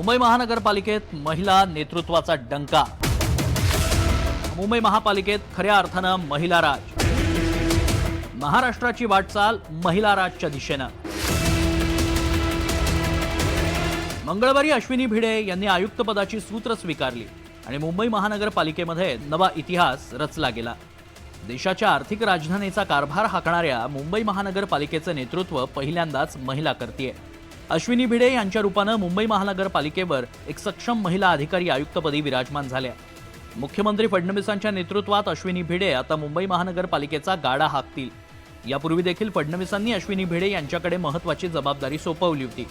मुंबई महानगरपालिकेत महिला नेतृत्वाचा डंका। मुंबई महापालिकेत खऱ्या अर्थानं महिला राज। महाराष्ट्राची वाटचाल महिला राजच्या दिशेनं। मंगळवारी अश्विनी भिडे यांनी आयुक्तपदाची सूत्र स्वीकारली आणि मुंबई महानगरपालिकेमध्ये नवा इतिहास रचला गेला। देशाच्या आर्थिक राजधानीचा कारभार हाकणाऱ्या मुंबई महानगरपालिकेचं नेतृत्व पहिल्यांदाच महिला करतेय। अश्विनी भिडे यांच्या रूपानं मुंबई महानगरपालिकेवर एक सक्षम महिला अधिकारी आयुक्तपदी विराजमान झाल्या। मुख्यमंत्री फडणवीसांच्या नेतृत्वात अश्विनी भिडे आता मुंबई महानगरपालिकेचा गाडा हाकतील। यापूर्वी देखील फडणवीसांनी अश्विनी भिडे यांच्याकडे महत्त्वाची जबाबदारी सोपवली होती।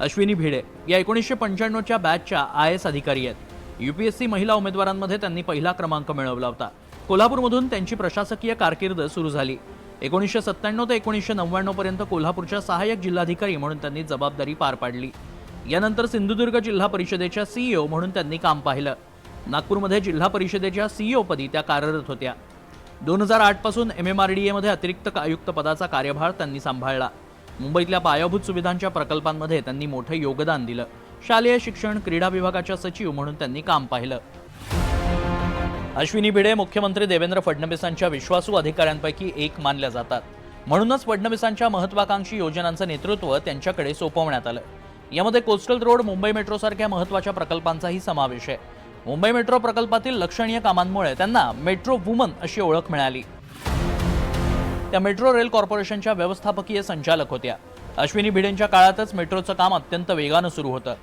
अश्विनी भिडे या 1995च्या बॅचच्या IAS अधिकारी आहेत। UPSC महिला उमेदवारांमध्ये त्यांनी पहिला क्रमांक मिळवला होता। कोल्हापूरमधून त्यांची प्रशासकीय कारकीर्द सुरू झाली। 1997 ते 1999 पर्यंत कोल्हापूरच्या सहाय्यक जिल्हाधिकारी म्हणून त्यांनी जबाबदारी पार पाडली। यानंतर सिंधुदुर्ग जिल्हा परिषदेच्या CEO म्हणून त्यांनी काम पाहिलं। नागपूरमध्ये जिल्हा परिषदेच्या CEO पदी त्या कार्यरत होत्या। 2008 पासून MMRDA मध्ये अतिरिक्त आयुक्त पदाचा कार्यभार त्यांनी सांभाळला। मुंबईतल्या पायाभूत सुविधांच्या प्रकल्पांमध्ये त्यांनी मोठे योगदान दिलं। शालेय शिक्षण क्रीडा विभागाच्या सचिव म्हणून त्यांनी काम पाहिलं। अश्विनी भिडे मुख्यमंत्री देवेंद्र फडणवीसांच्या विश्वासू अधिकाऱ्यांपैकी एक मानल्या जातात। म्हणूनच फडणवीसांच्या महत्त्वाकांक्षी योजनांचं नेतृत्व त्यांच्याकडे सोपवण्यात आलं। यामध्ये कोस्टल रोड, मुंबई मेट्रो सारख्या महत्त्वाच्या प्रकल्पांचाही समावेश आहे। मुंबई मेट्रो प्रकल्पातील लक्षणीय कामांमुळे त्यांना मेट्रो वुमन अशी ओळख मिळाली। त्या मेट्रो रेल कॉर्पोरेशनच्या व्यवस्थापकीय संचालक होत्या। अश्विनी भिडेंच्या काळातच मेट्रोचं काम अत्यंत वेगानं सुरू होतं।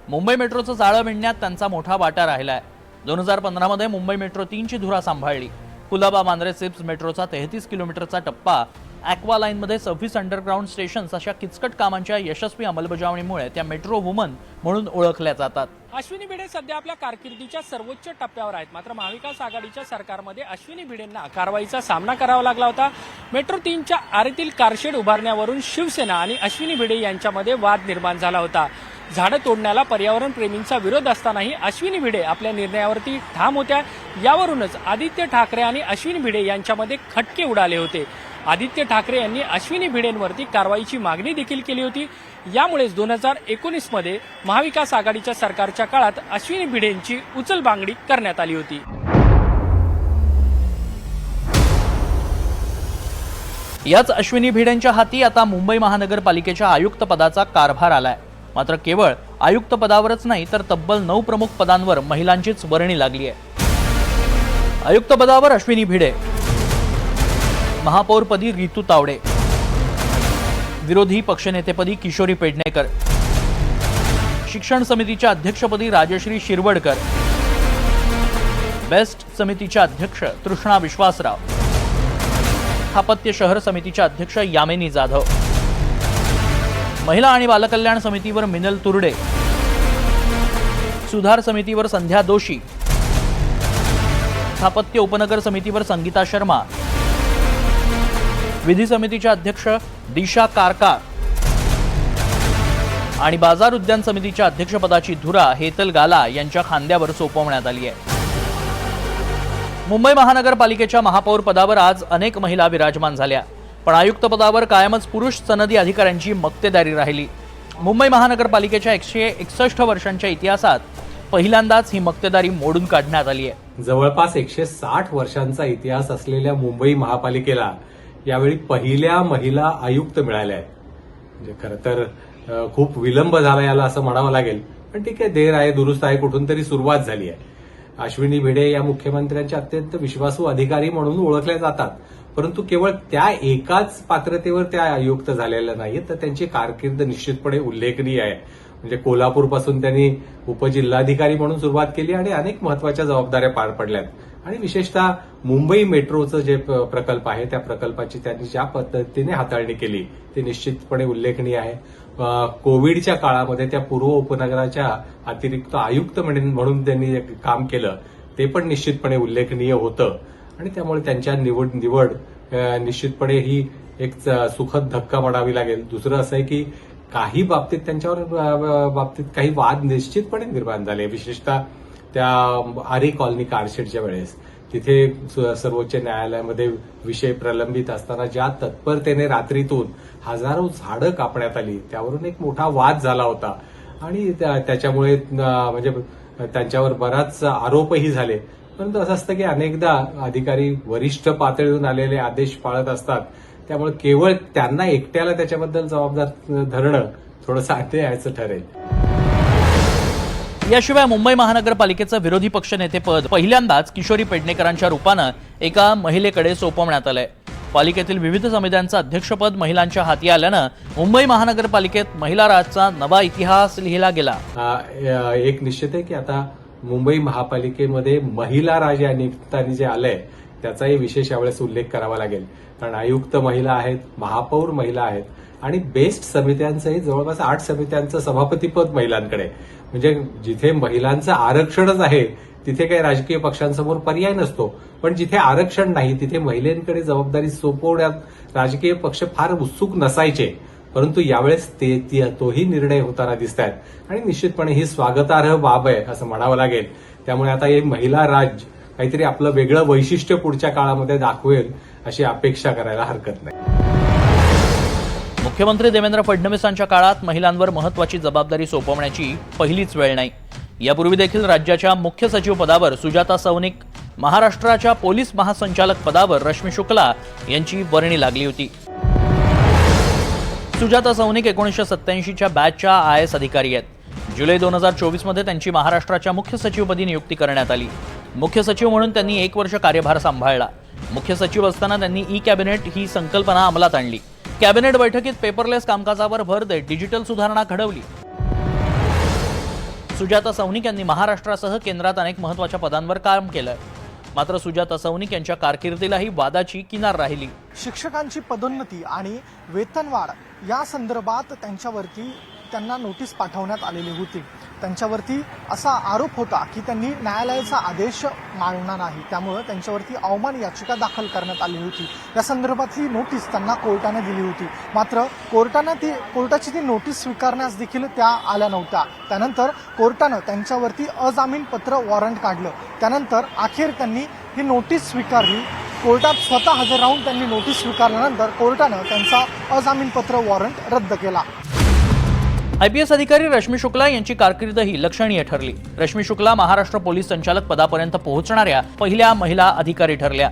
मुंबई मेट्रोचं जाळं विणण्यात त्यांचा मोठा वाटा राहिलाय। 2015 मध्ये मुंबई मेट्रो 3 ची धुरा सांभाळली। कुलाबा मांद्रे सिप्स मेट्रोचा 33 किलोमीटरचा टप्पा, ॲक्वा लाईनमध्ये 26 अंडरग्राऊंड स्टेशन्स अशा किचकट कामांच्या यशस्वी अंमलबजावणीमुळे त्या मेट्रो वुमन म्हणून ओळखल्या जातात। अश्विनी भिडे सध्या आपल्या कारकिर्दीच्या सर्वोच्च टप्प्यावर आहेत। मात्र महाविकास आघाडीच्या सरकारमध्ये अश्विनी भिडेंना कारवाईचा सामना करावा लागला होता। मेट्रो 3च्या आरेतील कारशेड उभारण्यावरून शिवसेना आणि अश्विनी भिडे यांच्यामध्ये वाद निर्माण झाला होता। झाडं तोडण्याला पर्यावरण प्रेमींचा विरोध असतानाही अश्विनी भिडे आपल्या निर्णयावरती ठाम होत्या। यावरूनच आदित्य ठाकरे आणि अश्विनी भिडे यांच्यामध्ये खटके उडाले होते। आदित्य ठाकरे यांनी अश्विनी भिडेंवरती कारवाईची मागणी देखील केली होती। यामुळेच 2019 मध्ये महाविकास आघाडीच्या सरकारच्या काळात अश्विनी भिडेंची उचलबांगडी करण्यात आली होती। याच अश्विनी भिडेंच्या हाती आता मुंबई महानगरपालिकेच्या आयुक्त पदाचा कारभार आलाय। मात्र केवळ आयुक्त पदावरच नाही तर तब्बल 9 प्रमुख पदांवर महिलांचीच वर्णी लागली आहे। आयुक्त पदावर अश्विनी भिडे, महापौरपदी रितू तावडे, विरोधी पक्षनेतेपदी किशोरी पेडणेकर, शिक्षण समितीच्या अध्यक्षपदी राजश्री शिरवडकर, बेस्ट समितीच्या अध्यक्ष तृष्णा विश्वासराव, स्थापत्य शहर समितीच्या अध्यक्ष यामिनी जाधव, महिला आणि बालकल्याण समितीवर मिनल तुर्डे, सुधार समितीवर संध्या दोशी, स्थापत्य उपनगर समितीवर संगीता शर्मा, विधी समितीच्या अध्यक्ष दिशा कारका आणि बाजार उद्यान समितीच्या अध्यक्षपदाची धुरा हेतल गाला यांच्या खांद्यावर सोपवण्यात आली आहे। मुंबई महानगरपालिकेच्या महापौर पदावर आज अनेक महिला विराजमान झाल्या, पण आयुक्त पदावर कायमच पुरुष सनदी अधिकाऱ्यांची मक्तेदारी राहिली। मुंबई महानगरपालिकेच्या 161 वर्षांच्या इतिहासात पहिल्यांदाच ही मक्तेदारी मोडून काढण्यात आली आहे। जवळपास 160 वर्षांचा इतिहास असलेल्या मुंबई महापालिकेला यावेळी पहिल्या महिला आयुक्त मिळाल्या आहेत। म्हणजे खरं तर खूप विलंब झाला याला असं म्हणावं लागेल, पण ठीक आहे, देर आहे दुरुस्त आहे, कुठून तरी सुरुवात झाली आहे। अश्विनी भिडे या मुख्यमंत्र्यांच्या अत्यंत विश्वासू अधिकारी म्हणून ओळखल्या जातात, परंतु केवळ त्या एकाच पात्रतेवर त्या आयुक्त झालेल्या नाहीत, तर त्यांची कारकीर्द निश्चितपणे उल्लेखनीय आहे। म्हणजे कोल्हापूरपासून त्यांनी उपजिल्हाधिकारी म्हणून सुरुवात केली आणि अनेक महत्वाच्या जबाबदाऱ्या पार पडल्यात। आणि विशेषतः मुंबई मेट्रोचं जे प्रकल्प आहे त्या प्रकल्पाची त्यांनी ज्या पद्धतीने हाताळणी केली ते निश्चितपणे उल्लेखनीय आहे। कोविडच्या काळामध्ये त्या पूर्व उपनगराच्या अतिरिक्त आयुक्त म्हणून त्यांनी काम केलं, ते पण निश्चितपणे उल्लेखनीय होतं। आणि त्यामुळे त्यांच्या निवड निश्चितपणे ही एक सुखद धक्का म्हणावी लागेल। दुसरं असं आहे की काही बाबतीत त्यांच्यावर बाबतीत काही वाद निश्चितपणे निर्माण झाले, विशेषतः त्या आरे कॉलनी कारशेडच्या वेळेस तिथे सर्वोच्च न्यायालयामध्ये विषय प्रलंबित असताना ज्या तत्परतेने रात्रीतून हजारो झाडं कापण्यात आली त्यावरून एक मोठा वाद झाला होता आणि त्याच्यामुळे म्हणजे त्यांच्यावर बराच आरोपही झाले. परंतु असं असतं की अनेकदा अधिकारी वरिष्ठ पातळीवरून आलेले आदेश पाळत असतात, त्यामुळे केवळ त्यांना एकट्याला त्याच्याबद्दल जबाबदार धरणं थोडंसं अन्यायाचं ठरेल. याशिवाय मुंबई महानगरपालिकेचं विरोधी पक्षनेतेपद पहिल्यांदाच किशोरी पेडणेकरांच्या रूपानं एका महिलेकडे सोपवण्यात आलंय. पालिकेतील विविध समित्यांचं अध्यक्षपद महिलांच्या हाती आल्यानं मुंबई महानगरपालिकेत महिला राजचा नवा इतिहास लिहिला गेला. एक निश्चित आहे की आता मुंबई महापालिकेमध्ये महिला राज या निमित्ताने जे आलंय त्याचाही विशेष यावेळेस उल्लेख करावा लागेल. कारण आयुक्त महिला आहेत, महापौर महिला आहेत आणि बेस्ट समित्यांचंही जवळपास 8 समित्यांचं सभापतीपद महिलांकडे. म्हणजे जिथे महिलांचं आरक्षणच आहे तिथे काही राजकीय पक्षांसमोर पर्याय नसतो, पण जिथे आरक्षण नाही तिथे महिलांकडे जबाबदारी सोपवण्यात राजकीय पक्ष फार उत्सुक नसायचे. परंतु यावेळेस तोही निर्णय होताना दिसत आहेत आणि निश्चितपणे ही स्वागतार्ह बाब आहे असं म्हणावं लागेल. त्यामुळे आता हे महिला राज काहीतरी आपलं वेगळं वैशिष्ट्य पुढच्या काळामध्ये दाखवेल अशी अपेक्षा करायला हरकत नाही. मुख्यमंत्री देवेंद्र फडणवीसांच्या काळात महिलांवर महत्वाची जबाबदारी सोपवण्याची पहिलीच वेळ नाही. यापूर्वी देखील राज्याच्या मुख्य सचिव पदावर सुजाता सौनिक, महाराष्ट्राच्या पोलीस महासंचालक पदावर रश्मी शुक्ला यांची वर्णी लागली होती. सुजाता सौनिक 1987च्या बॅचच्या IAS अधिकारी आहेत. जुलै 2024 मध्ये त्यांची महाराष्ट्राच्या मुख्य सचिवपदी नियुक्ती करण्यात आली. मुख्य सचिव म्हणून त्यांनी 1 वर्ष कार्यभार सांभाळला. मुख्य सचिव असताना त्यांनी ई-कॅबिनेट ही संकल्पना अंमलात आणली. कॅबिनेट बैठकीत पेपरलेस कामकाजावर भर देत डिजिटल सुधारणा घडवली. सुजाता सौनिक यांनी महाराष्ट्रासह केंद्रात अनेक महत्त्वाच्या पदांवर काम केलं. मात्र सुजाता सौनिक यांच्या कारकिर्दीलाही वादाची किनार राहिली. शिक्षकांची पदोन्नती आणि वेतनवाढ या संदर्भात त्यांना नोटीस पाठवण्यात आलेली होती. त्यांच्यावरती असा आरोप होता की त्यांनी न्यायालयाचा आदेश मानला नाही, त्यामुळे त्यांच्यावरती अवमान याचिका दाखल करण्यात आली होती. या संदर्भातली नोटीस त्यांना कोर्टाने दिली होती. मात्र कोर्टाची ती नोटीस स्वीकारण्यास देखील त्या आल्या नव्हत्या. त्यानंतर कोर्टानं त्यांच्यावरती अजामीनपत्र वॉरंट काढलं. त्यानंतर अखेर त्यांनी ही नोटीस स्वीकारली. कोर्टात स्वतः हजर राहून त्यांनी नोटीस स्वीकारल्यानंतर कोर्टानं त्यांचा अजामीनपत्र वॉरंट रद्द केला. IPS अधिकारी रश्मी शुक्ला यांची कारकीर्द ही लक्षणीय ठरली. रश्मी शुक्ला महाराष्ट्र पोलीस संचालक पदापर्यंत पोहोचणाऱ्या पहिल्या महिला अधिकारी ठरल्या.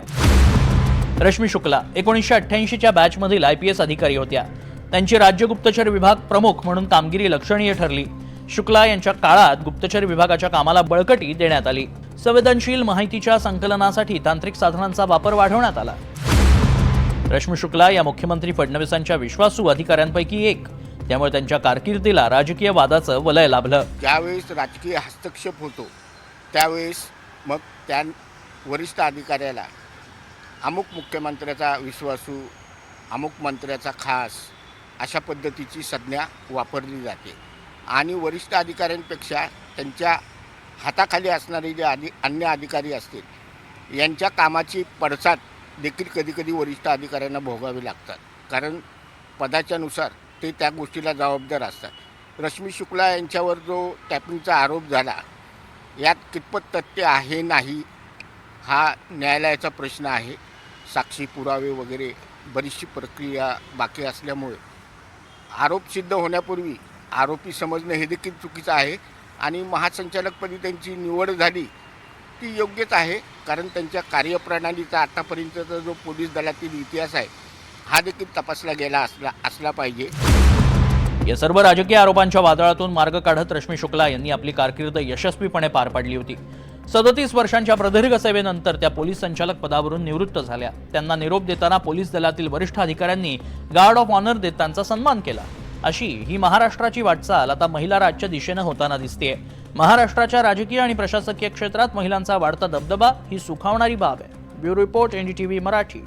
रश्मी शुक्ला 1988च्या बॅचमधील IPS अधिकारी होत्या. त्यांची राज्य गुप्तचर विभाग प्रमुख म्हणून कामगिरी लक्षणीय ठरली. शुक्ला यांच्या काळात गुप्तचर विभागाच्या कामाला बळकटी देण्यात आली. संवेदनशील माहितीच्या संकलनासाठी तांत्रिक साधनांचा वापर वाढवण्यात आला. रश्मी शुक्ला या मुख्यमंत्री फडणवीसांच्या विश्वासू अधिकाऱ्यांपैकी एक. त्यामुळे त्यांच्या कारकिर्दीला राजकीय वादाचं वलय लाभलं. ज्यावेळेस राजकीय हस्तक्षेप होतो त्यावेळेस मग त्या वरिष्ठ अधिकाऱ्याला अमुक मुख्यमंत्र्याचा विश्वासू, अमुक मंत्र्याचा खास अशा पद्धतीची संज्ञा वापरली जाते. आणि वरिष्ठ अधिकाऱ्यांपेक्षा त्यांच्या हाताखाली असणारे जे अन्य अधिकारी असतील यांच्या कामाची पडसाद देखील कधीकधी वरिष्ठ अधिकाऱ्यांना भोगावी लागतात. कारण पदाच्यानुसार ते त्या गोष्टीला जबाबदार असतात. रश्मी शुक्ला यांच्यावर जो टॅपिंगचा आरोप झाला यात कितपत तथ्य आहे नाही हा न्यायालयाचा प्रश्न आहे. साक्षी पुरावे वगैरे बरीचशी प्रक्रिया बाकी असल्यामुळे आरोप सिद्ध होण्यापूर्वी आरोपी समजणं हे देखील चुकीचं आहे. आणि महासंचालकपदी त्यांची निवड झाली ती योग्यच आहे, कारण त्यांच्या कार्यप्रणालीचा आतापर्यंतचा जो पोलीस दलातील इतिहास आहे हा देखील तपासला गेला असला पाहिजे. या सर्व राजकीय आरोपांच्या वादळातून मार्ग काढत रश्मी शुक्ला यांनी आपली कारकीर्द यशस्वीपणे पार पाडली होती. 37 वर्षांच्या प्रदीर्घ सेवेनंतर त्या पोलीस संचालक पदावरून निवृत्त झाल्या. त्यांना निरोप देताना पोलीस दलातील वरिष्ठ अधिकाऱ्यांनी गार्ड ऑफ ऑनर देत त्यांचा सन्मान केला. अशी ही महाराष्ट्राची वाटचाल आता महिला राज्य दिशेनं होताना दिसतेय. महाराष्ट्राच्या राजकीय आणि प्रशासकीय क्षेत्रात महिलांचा वाढता दबदबा ही सुखावणारी बाब आहे. Bureau report NDTV Marathi.